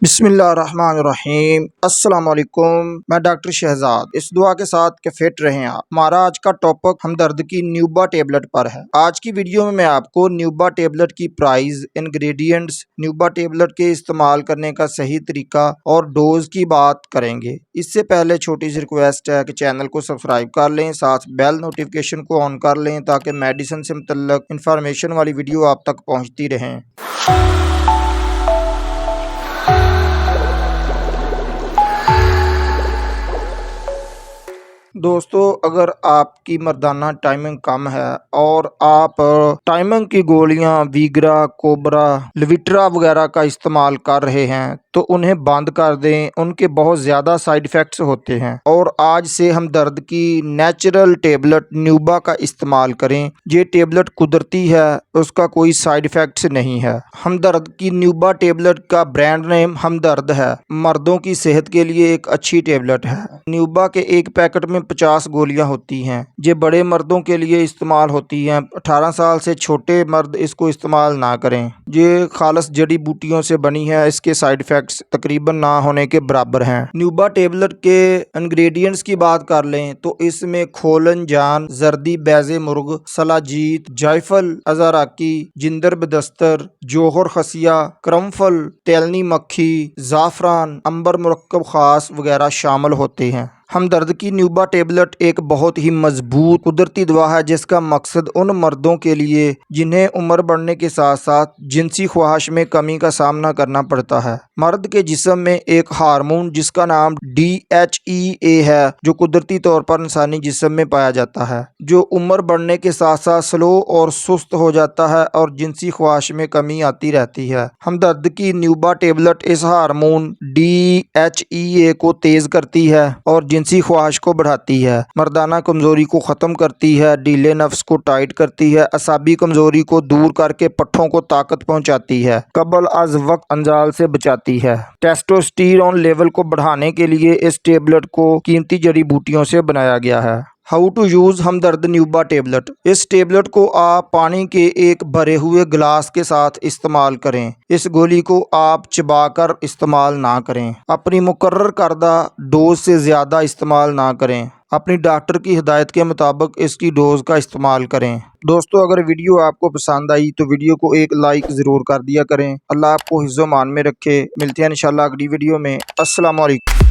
बिस्मिल्लाहिर्रहमानिर्रहीम। अस्सलाम वालेकुम। मैं डॉक्टर शहजाद इस दुआ के साथ कि फिट रहें आप। हमारा आज का टॉपिक हमदर्द की न्यूबा टेबलेट पर है। आज की वीडियो में मैं आपको न्यूबा टेबलेट की प्राइस, इंग्रेडिएंट्स, न्यूबा टेबलेट के इस्तेमाल करने का सही तरीका और डोज की बात करेंगे। इससे पहले छोटी सी रिक्वेस्ट है कि चैनल को सब्सक्राइब कर लें, साथ बेल नोटिफिकेशन को ऑन कर लें ताकि मेडिसिन से मुतल्लक इंफॉर्मेशन वाली वीडियो आप तक पहुँचती रहें। दोस्तों, अगर आपकी मर्दाना टाइमिंग कम है और आप टाइमिंग की गोलियां वीग्रा, कोबरा, लिविट्रा वगैरह का इस्तेमाल कर रहे हैं तो उन्हें बंद कर दें। उनके बहुत ज़्यादा साइड इफ़ेक्ट्स होते हैं और आज से हमदर्द की नेचुरल टेबलेट न्यूबा का इस्तेमाल करें। ये टेबलेट कुदरती है, उसका कोई साइड इफ़ेक्ट्स नहीं है। हमदर्द की न्यूबा टेबलेट का ब्रांड नेम हमदर्द है। मर्दों की सेहत के लिए एक अच्छी टेबलेट है। न्यूबा के एक पैकेट में 50 गोलियां होती हैं। ये बड़े मर्दों के लिए इस्तेमाल होती हैं। 18 साल से छोटे मर्द इसको इस्तेमाल ना करें। ये खालस जड़ी बूटियों से बनी है। इसके साइड इफ़ेक्ट्स तकरीबन ना होने के बराबर हैं। न्यूबा टेबलेट के इंग्रेडिएंट्स की बात कर लें तो इसमें खोलन जान, जर्दी बैज़े मुर्ग, सलाजीत, जायफल अज़राकी, जिंदर बदस्तर, जोहर खसिया, क्रमफल, तेलनी मक्खी, ज़ाफ़रान, अंबर मुरक्कब ख़ास वगैरह शामिल होते हैं। हमदर्द की न्यूबा टेबलेट एक बहुत ही मजबूत कुदरती दवा है जिसका मकसद उन मर्दों के लिए जिन्हें उम्र बढ़ने के साथ साथ जिनसी ख्वाहिश में कमी का सामना करना पड़ता है। मर्द के जिस्म में एक हार्मोन जिसका नाम DHEA है जो कुदरती तौर पर इंसानी जिस्म में पाया जाता है, जो उम्र बढ़ने के साथ साथ स्लो और सुस्त हो जाता है और जिनसी ख्वाहिश में कमी आती रहती है। हमदर्द की न्यूबा टेबलेट इस हार्मोन DHEA को तेज करती है और जिनसी ख्वाहिश को बढ़ाती है, मर्दाना कमजोरी को ख़त्म करती है, ढीले नफ्स को टाइट करती है, असाबी कमजोरी को दूर करके पट्ठों को ताकत पहुंचाती है, कबल अज वक्त अंजाल से बचाती है। टेस्टोस्टेरोन लेवल को बढ़ाने के लिए इस टेबलेट को कीमती जड़ी बूटियों से बनाया गया है। हाउ टू यूज़ हमदर्द न्यूबा टेबलेट। इस टेबलेट को आप पानी के एक भरे हुए गिलास के साथ इस्तेमाल करें। इस गोली को आप चबाकर इस्तेमाल ना करें। अपनी मुकर्रर करदा डोज से ज़्यादा इस्तेमाल ना करें। अपनी डॉक्टर की हिदायत के मुताबिक इसकी डोज का इस्तेमाल करें। दोस्तों, अगर वीडियो आपको पसंद आई तो वीडियो को एक लाइक ज़रूर कर दिया करें। अल्लाह आपको हिफ्ज़-ओ-मान में रखे। मिलते हैं इंशाल्लाह अगली वीडियो में। अस्सलाम वालेकुम।